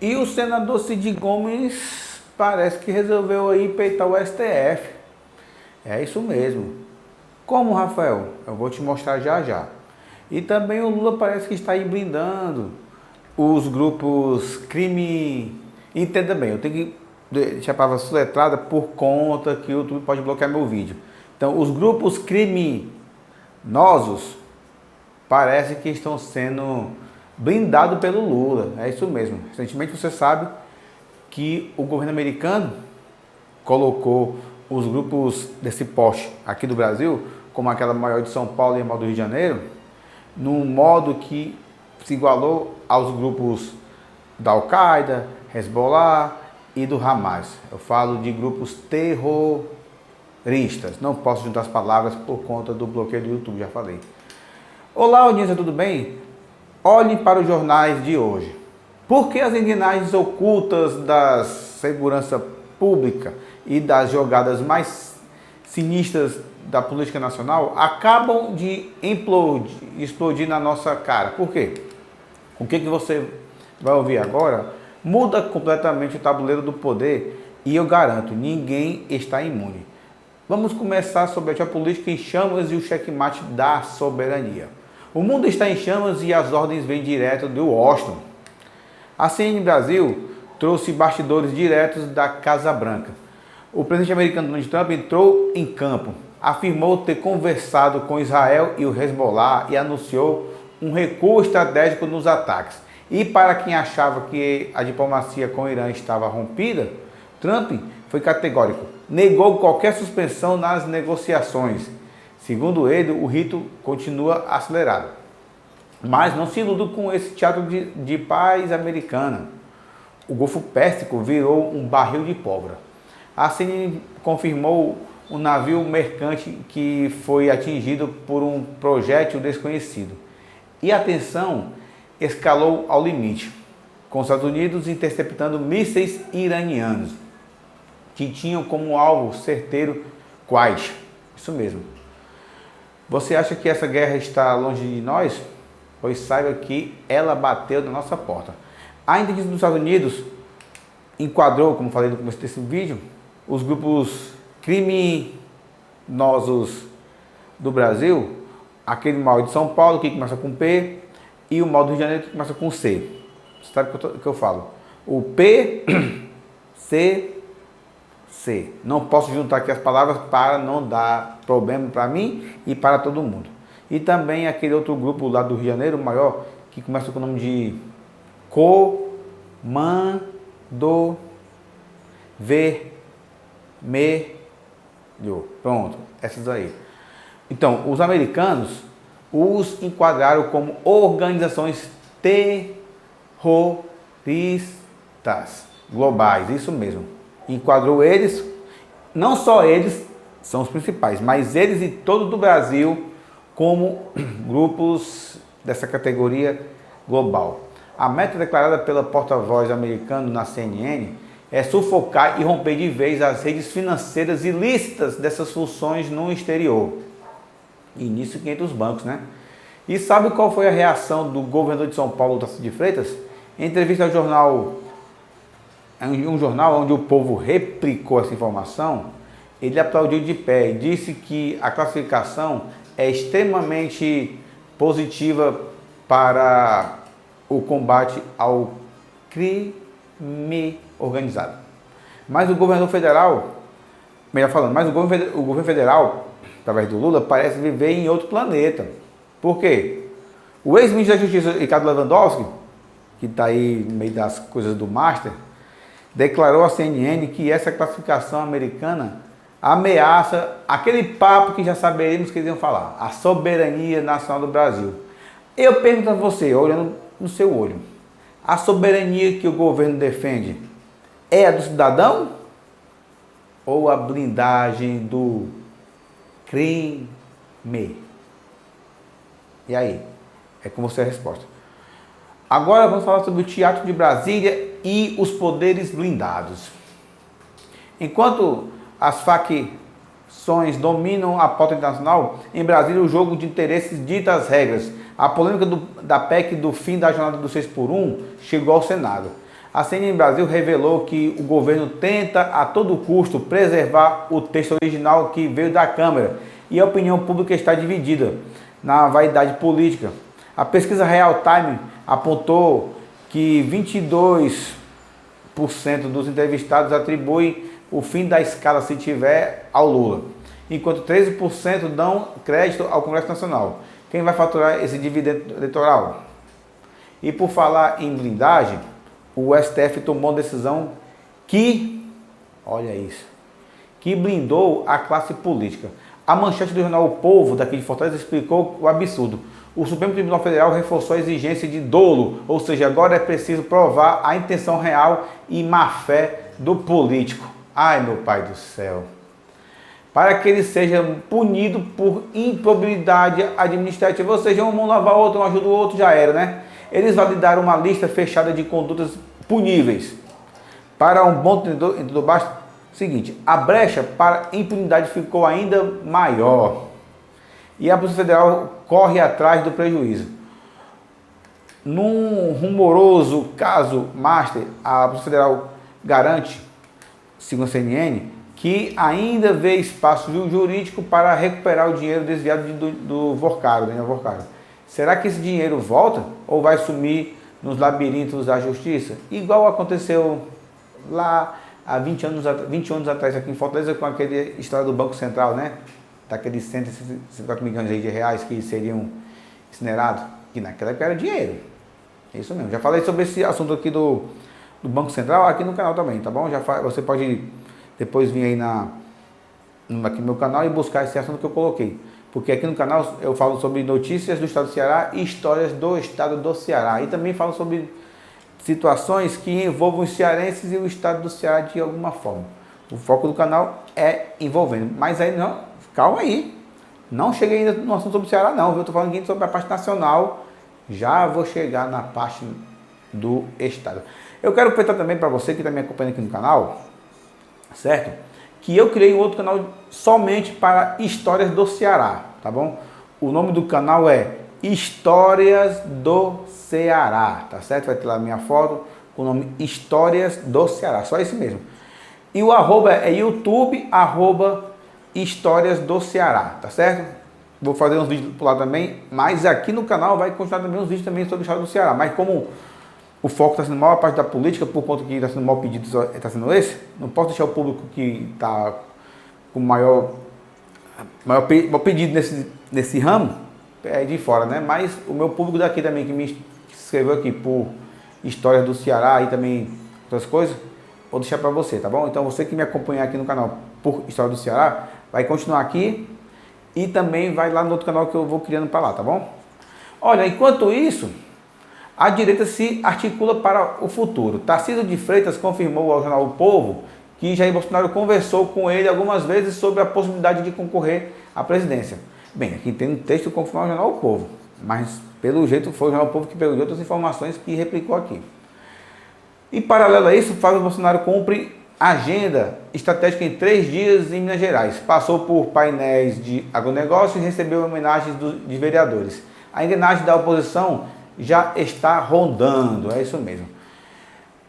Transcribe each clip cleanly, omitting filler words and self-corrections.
E o senador Cid Gomes parece que resolveu aí peitar o STF. É isso mesmo. Como, Rafael? Eu vou te mostrar já já. E também o Lula parece que está aí blindando os grupos crime. Entenda bem, eu tenho que deixar a palavra soletrada por conta que o YouTube pode bloquear meu vídeo. Então, os grupos criminosos parece que estão sendo blindados pelo Lula. É isso mesmo. Recentemente você sabe que o governo americano colocou os grupos desse porte aqui do Brasil, como aquela maior de São Paulo e a maior do Rio de Janeiro, num modo que se igualou aos grupos da Al-Qaeda, Hezbollah e do Hamas. Eu falo de grupos terroristas. Não posso juntar as palavras por conta do bloqueio do YouTube, já falei. Olá, audiência, tudo bem? Olhem para os jornais de hoje. Por que as engrenagens ocultas da segurança pública e das jogadas mais sinistras da política nacional acabam de explodir na nossa cara? Por quê? O que você vai ouvir agora muda completamente o tabuleiro do poder e eu garanto, ninguém está imune. Vamos começar sobre a geopolítica em chamas e o checkmate da soberania. O mundo está em chamas e as ordens vêm direto de Washington. A CNN Brasil trouxe bastidores diretos da Casa Branca. O presidente americano Donald Trump entrou em campo, afirmou ter conversado com Israel e o Hezbollah e anunciou um recuo estratégico nos ataques. E para quem achava que a diplomacia com o Irã estava rompida, Trump foi categórico, negou qualquer suspensão nas negociações. Segundo ele, o rito continua acelerado. Mas não se iluda com esse teatro de paz americana. O Golfo Pérsico virou um barril de pólvora. A CNN confirmou um navio mercante que foi atingido por um projétil desconhecido. E a tensão escalou ao limite, com os Estados Unidos interceptando mísseis iranianos, que tinham como alvo certeiro quais? Isso mesmo. Você acha que essa guerra está longe de nós? Pois saiba que ela bateu na nossa porta. A inteligência dos Estados Unidos enquadrou, como falei no começo desse vídeo, os grupos criminosos do Brasil, aquele mal de São Paulo que começa com P e o mal do Rio de Janeiro que começa com C. Você sabe o que eu falo? O P, C, C. Não posso juntar aqui as palavras para não dar problema para mim e para todo mundo. E também aquele outro grupo lá do Rio de Janeiro, maior, que começa com o nome de Comando Vermelho. Pronto, essas aí. Então, os americanos os enquadraram como organizações terroristas globais, isso mesmo. Enquadrou eles, não só eles são os principais, mas eles e todo do Brasil como grupos dessa categoria global. A meta declarada pela porta-voz americano na CNN é sufocar e romper de vez as redes financeiras ilícitas dessas funções no exterior. E nisso que entra os bancos, né? E sabe qual foi a reação do governador de São Paulo, Tarcísio de Freitas? Em entrevista ao jornal, um jornal onde o povo replicou essa informação, ele aplaudiu de pé e disse que a classificação é extremamente positiva para o combate ao crime organizado. Mas o governador federal, melhor falando, mas o governo federal, através do Lula, parece viver em outro planeta. Por quê? O ex-ministro da Justiça, Ricardo Lewandowski, que está aí no meio das coisas do Master, declarou à CNN que essa classificação americana ameaça aquele papo que já saberíamos que eles iam falar, a soberania nacional do Brasil. Eu pergunto a você, olhando no seu olho, a soberania que o governo defende é a do cidadão ou a blindagem do crime? E aí? É com você a resposta. Agora vamos falar sobre o Teatro de Brasília e os poderes blindados. Enquanto as facções dominam a pauta internacional, em Brasília o jogo de interesses dita as regras. A polêmica da PEC do fim da jornada do 6x1 chegou ao Senado. A CNN Brasil revelou que o governo tenta a todo custo preservar o texto original que veio da Câmara e a opinião pública está dividida na vaidade política. A pesquisa Real Time apontou que 22% dos entrevistados atribuem o fim da escala se tiver ao Lula, enquanto 13% dão crédito ao Congresso Nacional. Quem vai faturar esse dividendo eleitoral? E por falar em blindagem, o STF tomou uma decisão que, olha isso, que blindou a classe política. A manchete do jornal O Povo, daqui de Fortaleza, explicou o absurdo. O Supremo Tribunal Federal reforçou a exigência de dolo, ou seja, agora é preciso provar a intenção real e má-fé do político. Ai, meu pai do céu. Para que ele seja punido por improbidade administrativa, ou seja, um mão lava a outra, um ajuda o outro, já era, né? Eles validaram uma lista fechada de condutas puníveis. Para um bom entendedor baixo, seguinte, a brecha para impunidade ficou ainda maior. E a Polícia Federal corre atrás do prejuízo. Num rumoroso caso Master, a Polícia Federal garante, segundo a CNN, que ainda vê espaço jurídico para recuperar o dinheiro desviado do Vorcaro, Daniel Vorcaro. Será que esse dinheiro volta ou vai sumir nos labirintos da justiça? Igual aconteceu lá há 20 anos atrás aqui em Fortaleza com aquela história do Banco Central, né? Daqueles 150 milhões de reais que seriam incinerados, que naquela época era dinheiro. É isso mesmo. Já falei sobre esse assunto aqui do Banco Central aqui no canal também, tá bom? Você pode depois vir aí aqui no meu canal e buscar esse assunto que eu coloquei. Porque aqui no canal eu falo sobre notícias do estado do Ceará e histórias do estado do Ceará. E também falo sobre situações que envolvam os cearenses e o estado do Ceará de alguma forma. O foco do canal é envolvendo. Mas aí não, calma aí. Não cheguei ainda no assunto sobre o Ceará não, viu? Eu tô falando aqui sobre a parte nacional. Já vou chegar na parte do estado. Eu quero aproveitar também para você que está me acompanhando aqui no canal, certo? Que eu criei um outro canal somente para histórias do Ceará, tá bom? O nome do canal é Histórias do Ceará, tá certo? Vai ter lá a minha foto com o nome Histórias do Ceará, só esse mesmo. E o arroba é YouTube, Histórias do Ceará, tá certo? Vou fazer uns vídeos por lá também, mas aqui no canal vai continuar também uns vídeos também sobre a história do Ceará, mas como o foco está sendo maior a parte da política, por conta que está sendo mal pedido, está sendo esse, não posso deixar o público que está com maior pedido nesse ramo de fora, né? Mas o meu público daqui também, que me escreveu aqui por histórias do Ceará e também outras coisas, vou deixar para você, tá bom? Então você que me acompanhar aqui no canal por História do Ceará, vai continuar aqui e também vai lá no outro canal que eu vou criando para lá, tá bom? Olha, enquanto isso, a direita se articula para o futuro. Tarcísio de Freitas confirmou ao jornal O Povo que Jair Bolsonaro conversou com ele algumas vezes sobre a possibilidade de concorrer à presidência. Bem, aqui tem um texto confirmado no jornal O Povo, mas pelo jeito foi o jornal O Povo que pegou de outras informações que replicou aqui. E paralelo a isso, Flávio Bolsonaro cumpre agenda estratégica em 3 dias em Minas Gerais. Passou por painéis de agronegócio e recebeu homenagens de vereadores. A engrenagem da oposição já está rondando, é isso mesmo.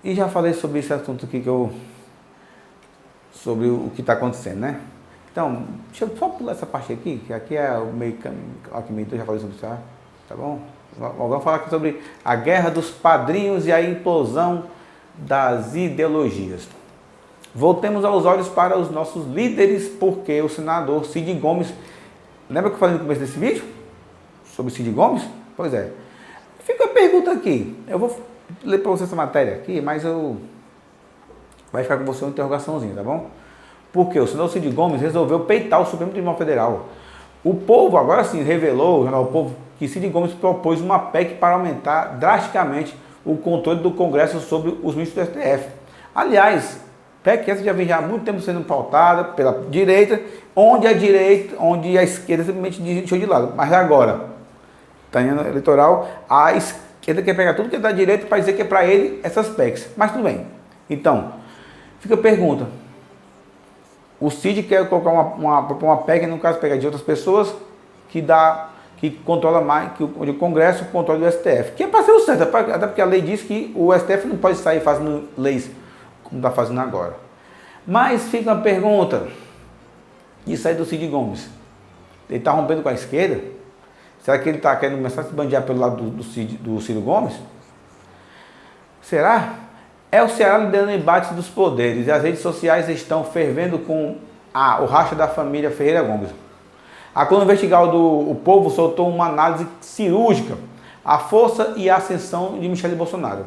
E já falei sobre esse assunto aqui sobre o que está acontecendo, né? Então, deixa eu só pular essa parte aqui, que aqui é o meio caminho, aqui eu já falei sobre isso, tá bom? Vamos falar aqui sobre a guerra dos padrinhos e a implosão das ideologias. Voltemos aos olhos para os nossos líderes, porque o senador Cid Gomes, lembra que eu falei no começo desse vídeo? Sobre Cid Gomes? Pois é. Fica a pergunta aqui, eu vou ler para você essa matéria aqui, mas vai ficar com você uma interrogaçãozinha, tá bom? Porque o senador Cid Gomes resolveu peitar o Supremo Tribunal Federal. O Povo, agora sim, revelou, o jornal O Povo, que Cid Gomes propôs uma PEC para aumentar drasticamente o controle do Congresso sobre os ministros do STF. Aliás, PEC essa já vem há muito tempo sendo pautada pela direita, onde a esquerda simplesmente deixou de lado. Mas agora, está em ano eleitoral, a esquerda quer pegar tudo que é da direita para dizer que é para ele essas PECs. Mas tudo bem. Então, fica a pergunta. O Cid quer colocar uma PEC, no caso, pegar de outras pessoas, que dá que controla mais, onde o Congresso controla o STF. Que é para ser o certo, até porque a lei diz que o STF não pode sair fazendo leis como está fazendo agora. Mas fica uma pergunta, isso aí do Cid Gomes, ele está rompendo com a esquerda? Será que ele está querendo começar a se bandear pelo lado do Ciro Gomes? Será? É o Ceará liderando embates dos poderes e as redes sociais estão fervendo com o racha da família Ferreira Gomes. A coluna vertical do O Povo soltou uma análise cirúrgica à força e à ascensão de Michele Bolsonaro.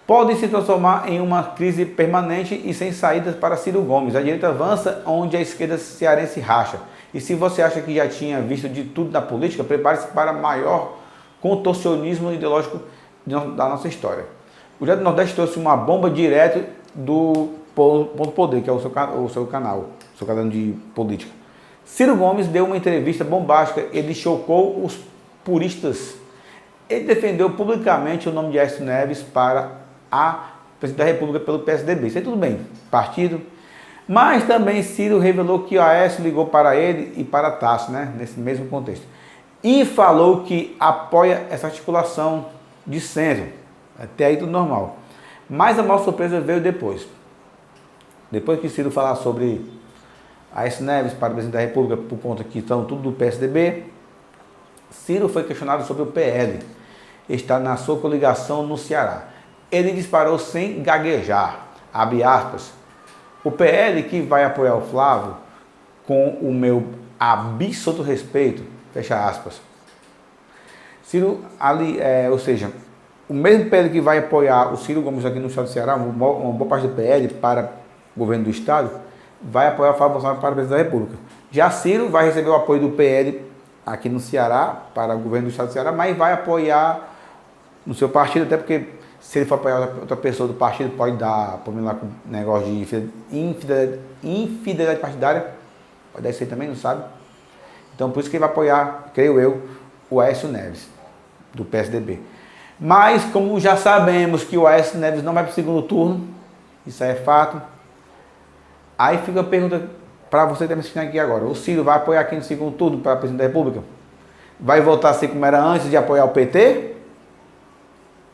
Podem se transformar em uma crise permanente e sem saídas para Ciro Gomes. A direita avança onde a esquerda cearense racha. E se você acha que já tinha visto de tudo na política, prepare-se para maior contorcionismo ideológico da nossa história. O Diário do Nordeste trouxe uma bomba direto do Ponto Poder, que é o seu canal, seu canal de política. Ciro Gomes deu uma entrevista bombástica, ele chocou os puristas. Ele defendeu publicamente o nome de Aécio Neves para a presidente da República pelo PSDB. Isso aí tudo bem, partido. Mas também Ciro revelou que o Aécio ligou para ele e para Tasso, né, nesse mesmo contexto. E falou que apoia essa articulação de centro. Até aí tudo normal. Mas a maior surpresa veio depois. Depois que Ciro falar sobre Aécio Neves para o presidente da República, por conta que estão tudo do PSDB, Ciro foi questionado sobre o PL. Está na sua coligação no Ceará. Ele disparou sem gaguejar, abre aspas, o PL que vai apoiar o Flávio com o meu absoluto respeito, fecha aspas. Ciro, ou seja, o mesmo PL que vai apoiar o Ciro Gomes aqui no estado do Ceará, uma boa parte do PL para o governo do estado, vai apoiar o Flávio Bolsonaro para o presidente da República. Já Ciro vai receber o apoio do PL aqui no Ceará, para o governo do estado do Ceará, mas vai apoiar no seu partido, até porque se ele for apoiar outra pessoa do partido, pode dar problema lá com negócio de infidelidade partidária, pode dar isso aí também, não sabe? Então por isso que ele vai apoiar, creio eu, o Aécio Neves, do PSDB. Mas como já sabemos que o Aécio Neves não vai para o segundo turno, isso aí é fato, aí fica a pergunta para você que está me assistindo aqui agora, o Ciro vai apoiar aqui no segundo turno para a presidente da República? Vai voltar assim como era antes de apoiar o PT?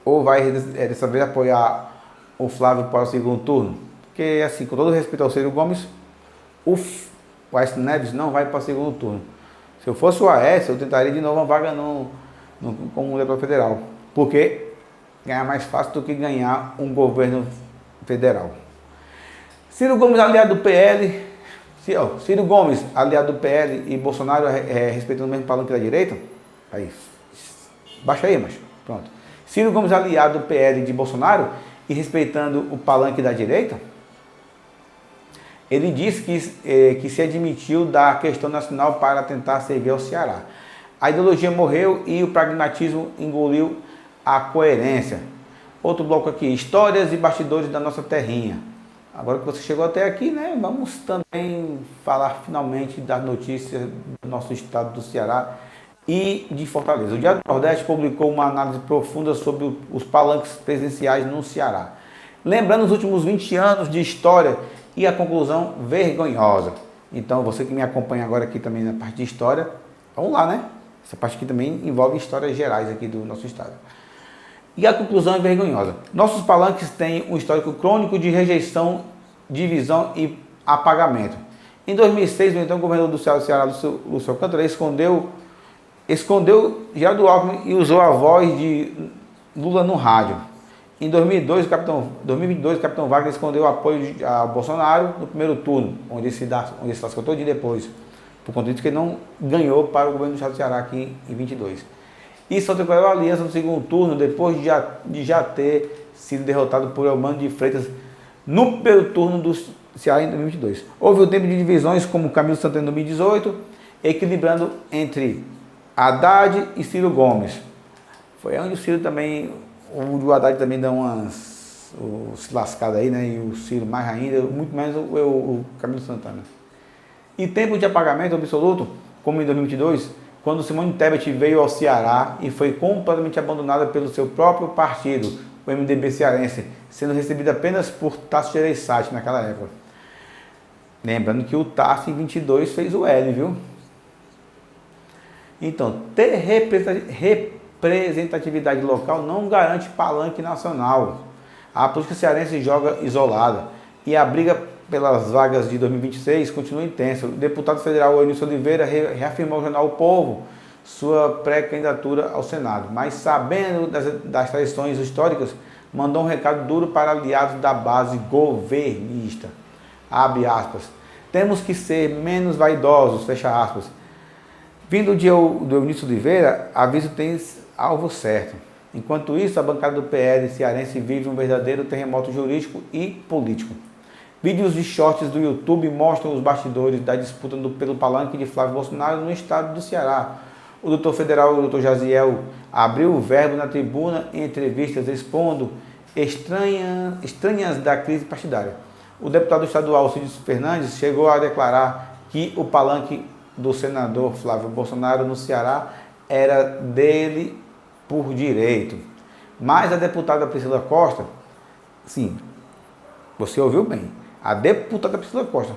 Ou vai dessa vez apoiar o Flávio para o segundo turno? Porque assim, com todo respeito ao Ciro Gomes, o Aécio Neves não vai para o segundo turno. Se eu fosse o Aécio, eu tentaria de novo uma vaga como deputado federal. Porque ganhar mais fácil do que ganhar um governo federal. Ciro Gomes, aliado do PL, Ciro Gomes, aliado do PL e Bolsonaro respeitando o mesmo palanque da direita, aí, baixa aí, mas pronto. Ciro Gomes, aliado do PL de Bolsonaro e respeitando o palanque da direita, ele disse que se admitiu da questão nacional para tentar servir ao Ceará. A ideologia morreu e o pragmatismo engoliu a coerência. Outro bloco aqui, histórias e bastidores da nossa terrinha. Agora que você chegou até aqui, né, vamos também falar finalmente das notícias do nosso estado do Ceará e de Fortaleza. O Diário do Nordeste publicou uma análise profunda sobre os palanques presidenciais no Ceará, lembrando os últimos 20 anos de história e a conclusão vergonhosa. Então, você que me acompanha agora aqui também na parte de história, vamos lá, né? Essa parte aqui também envolve histórias gerais aqui do nosso estado. E a conclusão é vergonhosa. Nossos palanques têm um histórico crônico de rejeição, divisão e apagamento. Em 2006, o então governador do Ceará, Lúcio Alcântara, escondeu Geraldo Alckmin e usou a voz de Lula no rádio. Em 2022, o capitão Wagner escondeu o apoio a Bolsonaro no primeiro turno, onde se lascou todo dia depois, por conta disso que ele não ganhou para o governo do estado do Ceará aqui em 22. E só declarou a aliança no segundo turno, depois de já ter sido derrotado por Eumano de Freitas no primeiro turno do Ceará em 2022. Houve um tempo de divisões, como Camilo Santana em 2018, equilibrando entre Haddad e Ciro Gomes. Foi onde o Ciro também, o Haddad também dá umas se lascada aí, né? E o Ciro mais ainda, muito menos o Camilo Santana. E tempo de apagamento absoluto, como em 2022, quando Simone Tebet veio ao Ceará e foi completamente abandonada pelo seu próprio partido, o MDB cearense, sendo recebida apenas por Tasso Gereissati naquela época. Lembrando que o Tasso em 22 fez o L, viu? Então, ter representatividade local não garante palanque nacional. A política cearense joga isolada e a briga pelas vagas de 2026 continua intensa. O deputado federal Eunício Oliveira reafirmou ao jornal O Povo sua pré-candidatura ao Senado, mas sabendo das traições históricas, mandou um recado duro para aliados da base governista. Abre aspas. Temos que ser menos vaidosos, fecha aspas. Vindo do Eunício Oliveira, aviso tem alvo certo. Enquanto isso, a bancada do PL cearense vive um verdadeiro terremoto jurídico e político. Vídeos de shorts do YouTube mostram os bastidores da disputa pelo palanque de Flávio Bolsonaro no estado do Ceará. O doutor federal, o doutor Jaziel, abriu o verbo na tribuna em entrevistas expondo estranhas da crise partidária. O deputado estadual Cid Fernandes chegou a declarar que o palanque do senador Flávio Bolsonaro no Ceará era dele por direito. Mas a deputada Priscila Costa, sim, você ouviu bem, a deputada Priscila Costa,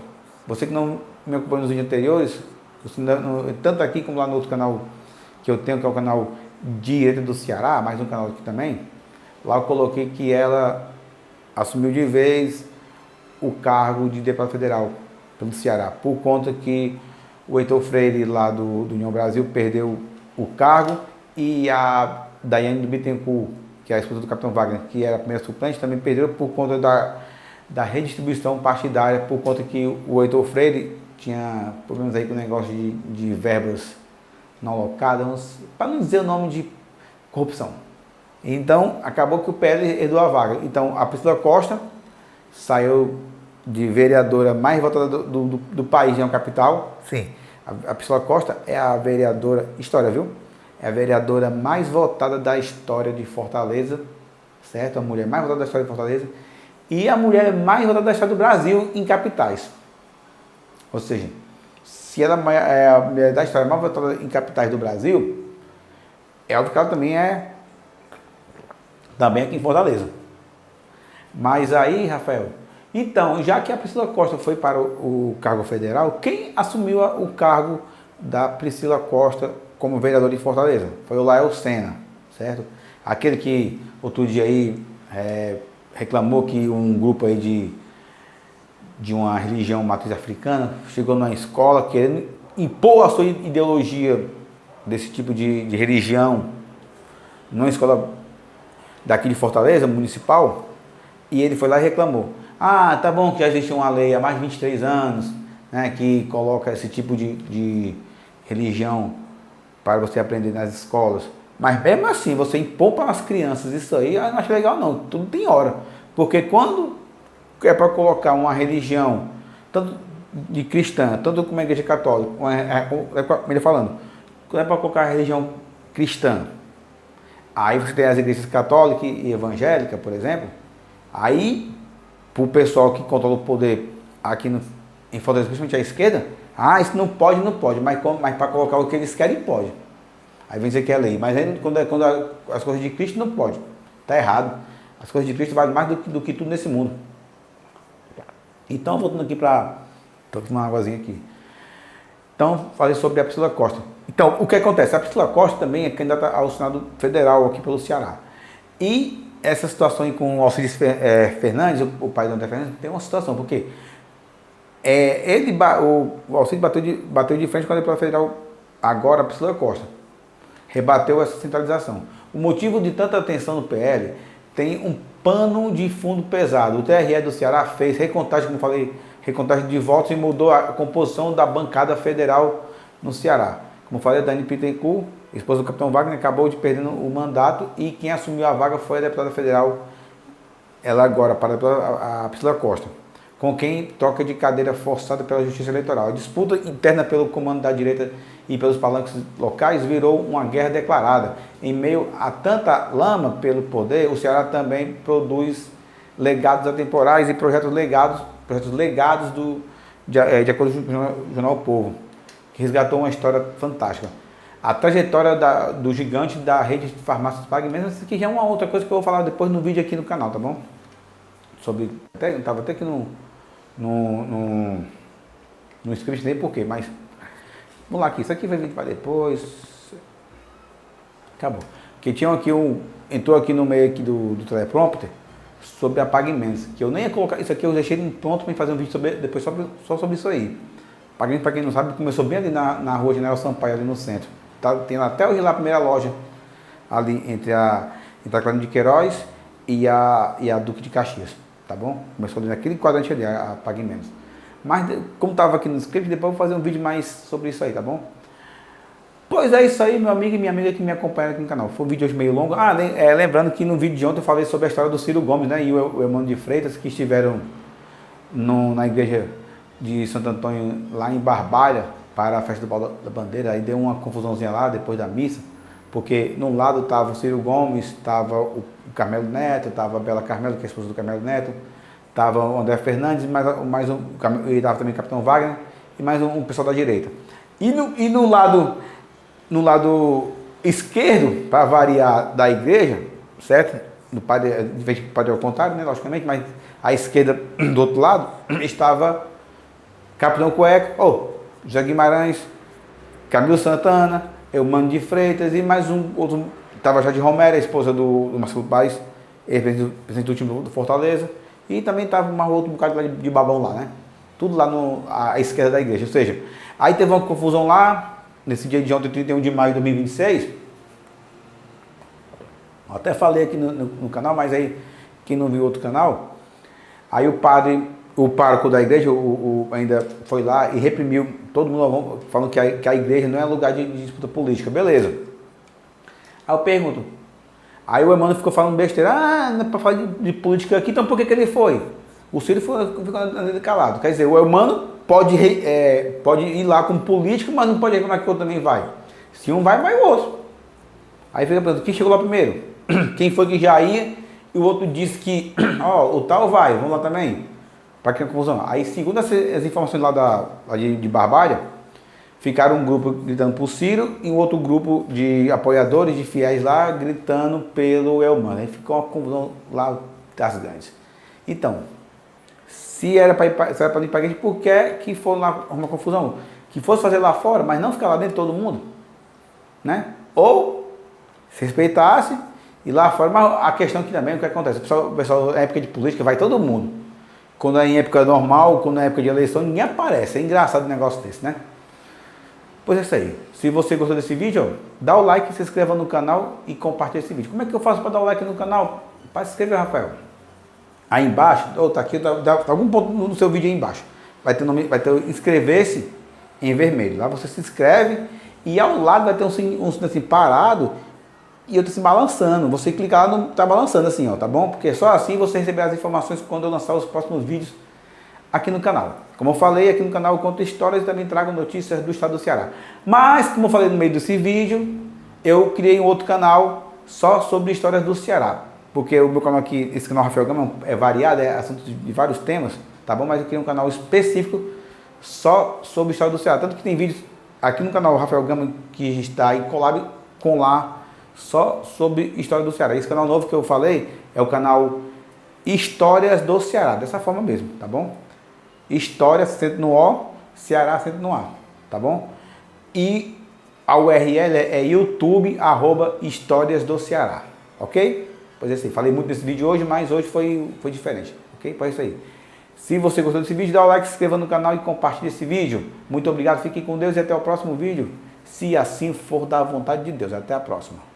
você que não me acompanhou nos vídeos anteriores, tanto aqui como lá no outro canal que eu tenho, que é o canal Direita do Ceará, mais um canal aqui também, lá eu coloquei que ela assumiu de vez o cargo de deputado federal pelo Ceará, por conta que o Heitor Freire lá do União Brasil perdeu o cargo e a Daiane do Bittencourt, que é a esposa do Capitão Wagner, que era a primeira suplente, também perdeu por conta da redistribuição partidária, por conta que o Heitor Freire tinha problemas aí com o negócio de verbas não alocadas, para não dizer o nome de corrupção. Então, acabou que o PL herdou a vaga. Então, a Priscila Costa saiu de vereadora mais votada do país, na capital. Sim, a Priscila Costa é a vereadora, história, viu? É a vereadora mais votada da história de Fortaleza, certo? A mulher mais votada da história de Fortaleza e a mulher mais votada da história do Brasil em capitais. Ou seja, se ela é a mulher da história mais votada em capitais do Brasil, é óbvio que ela também é aqui em Fortaleza. Mas aí, Rafael, então, já que a Priscila Costa foi para o cargo federal, quem assumiu o cargo da Priscila Costa como vereador de Fortaleza? Foi o Lael Sena, certo? Aquele que outro dia aí reclamou que um grupo aí de uma religião matriz africana chegou numa escola querendo impor a sua ideologia desse tipo de religião numa escola daqui de Fortaleza, municipal, e ele foi lá e reclamou. Ah, tá bom que já existe uma lei há mais de 23 anos, né, que coloca esse tipo de religião para você aprender nas escolas. Mas mesmo assim, você impor para as crianças isso aí, eu não acho legal não, tudo tem hora. Porque quando é para colocar uma religião, tanto de cristã, tanto como a igreja católica, ele falando, quando é para colocar a religião cristã, aí você tem as igrejas católica e evangélica, por exemplo, aí, para o pessoal que controla o poder aqui em Fortaleza, principalmente a esquerda, isso não pode, mas para colocar o que eles querem, pode. Aí vem dizer que é lei, mas aí, quando as coisas de Cristo não pode, está errado. As coisas de Cristo valem mais do que tudo nesse mundo. Então, voltando aqui para... Estou tomando uma águazinha aqui. Então, falei sobre a Priscila Costa. Então, o que acontece? A Priscila Costa também é candidata ao Senado Federal aqui pelo Ceará. E essa situação aí com o Alcides Fernandes, o pai do André Fernandes, tem uma situação, porque o Alcides bateu de frente com a deputada federal, agora a Priscila Costa. Rebateu essa centralização. O motivo de tanta atenção no PL tem um pano de fundo pesado. O TRE do Ceará fez recontagem, como falei, recontagem de votos e mudou a composição da bancada federal no Ceará. Como falei, a Dani Bittencourt, esposa do Capitão Wagner, acabou de perder o mandato e quem assumiu a vaga foi a deputada federal, ela agora, a Priscila Costa, com quem troca de cadeira forçada pela Justiça Eleitoral. A disputa interna pelo comando da direita e pelos palanques locais virou uma guerra declarada. Em meio a tanta lama pelo poder, o Ceará também produz legados atemporais e projetos legados de acordo com o jornal O Povo, que resgatou uma história fantástica. A trajetória do gigante da rede de farmácias Pague Menos, isso aqui já é uma outra coisa que eu vou falar depois no vídeo aqui no canal, tá bom? Estava até aqui no script nem por quê, mas vamos lá aqui, isso aqui vai vir para depois. Acabou. Porque tinha aqui entrou aqui no meio aqui do teleprompter sobre apagamentos, que eu nem ia colocar, isso aqui eu deixei pronto para fazer um vídeo depois só sobre isso aí. Pagamento, para quem não sabe, começou bem ali na rua General Sampaio, ali no centro. Tá, tem até hoje lá a primeira loja, ali entre a Clarinha de Queiroz e a Duque de Caxias, tá bom? Começou ali naquele quadrante ali, a Pagamentos. Mas, como estava aqui no script, depois eu vou fazer um vídeo mais sobre isso aí, tá bom? Pois é isso aí, meu amigo e minha amiga que me acompanham aqui no canal. Foi um vídeo hoje meio longo. Lembrando que no vídeo de ontem eu falei sobre a história do Ciro Gomes, né? E o Emmanuel de Freitas, que estiveram na igreja de Santo Antônio, lá em Barbalha, para a festa do Pau da Bandeira. Aí deu uma confusãozinha lá, depois da missa. Porque num lado estava o Ciro Gomes, estava o Carmelo Neto, estava a Bela Carmelo, que é a esposa do Carmelo Neto. Estava o André Fernandes, e estava também o Capitão Wagner, e mais um pessoal da direita. E no lado esquerdo, para variar, da igreja, certo? Em vez de padre ao contrário, né, logicamente, mas à esquerda, do outro lado, estava Capitão Cueca, José Guimarães, Camilo Santana, Eumano de Freitas e mais outro, estava Jade Romero, a esposa do Marcelo Paes, presidente do time do Fortaleza, e também estava um outro bocado de babão lá, né? Tudo lá à esquerda da igreja, ou seja, aí teve uma confusão lá, nesse dia de ontem, 31 de maio de 2026, eu até falei aqui no canal, mas aí, quem não viu outro canal, aí o pároco da igreja ainda foi lá e reprimiu todo mundo, falando que a igreja não é lugar de disputa política, beleza. Aí eu pergunto, aí o Emmanuel ficou falando besteira, não é para falar de política aqui, então por que ele foi? O Ciro ficou andando calado, quer dizer, o Emmanuel pode ir lá como político, mas não pode reclamar que o outro também vai. Se um vai o outro. Aí fica perguntando, quem chegou lá primeiro? Quem foi que já ia? E o outro disse que, o tal vai, vamos lá também. Para que confusão. Aí, segundo as informações lá de Barbalha, ficaram um grupo gritando por Ciro e um outro grupo de apoiadores, de fiéis lá, gritando pelo Elmano. Aí ficou uma confusão lá das grandes. Então, se era para ir para a igreja, por que foram lá uma confusão? Que fosse fazer lá fora, mas não ficar lá dentro todo mundo, né? Ou se respeitasse e lá fora, mas a questão que também, o que acontece? O pessoal, na época de política, vai todo mundo. Quando é em época normal, quando é época de eleição, ninguém aparece. É engraçado um negócio desse, né? Pois é isso aí. Se você gostou desse vídeo, dá o like, se inscreva no canal e compartilhe esse vídeo. Como é que eu faço para dar o like no canal? Para se inscrever, Rafael. Aí embaixo, tá aqui, tá algum ponto no seu vídeo aí embaixo. Vai ter inscrever-se em vermelho. Lá você se inscreve e ao lado vai ter um sino assim parado e eu tô assim balançando. Você clica lá, não tá balançando assim, tá bom? Porque só assim você receberá as informações quando eu lançar os próximos vídeos aqui no canal. Como eu falei, aqui no canal eu conto histórias e também trago notícias do estado do Ceará. Mas, como eu falei no meio desse vídeo, eu criei um outro canal só sobre histórias do Ceará. Porque o meu canal aqui, esse canal Rafael Gama, é variado, é assunto de vários temas, tá bom? Mas eu criei um canal específico só sobre história do Ceará. Tanto que tem vídeos aqui no canal Rafael Gama que está em collab com lá, só sobre história do Ceará. Esse canal novo que eu falei é o canal Histórias do Ceará, dessa forma mesmo, tá bom? História sempre no O, Ceará sempre no A, tá bom? E a URL é YouTube @Histórias do Ceará, ok? Pois é assim, falei muito nesse vídeo hoje, mas hoje foi diferente, ok? Pois é isso aí. Se você gostou desse vídeo, dá o like, se inscreva no canal e compartilhe esse vídeo. Muito obrigado, fiquem com Deus e até o próximo vídeo. Se assim for da vontade de Deus. Até a próxima.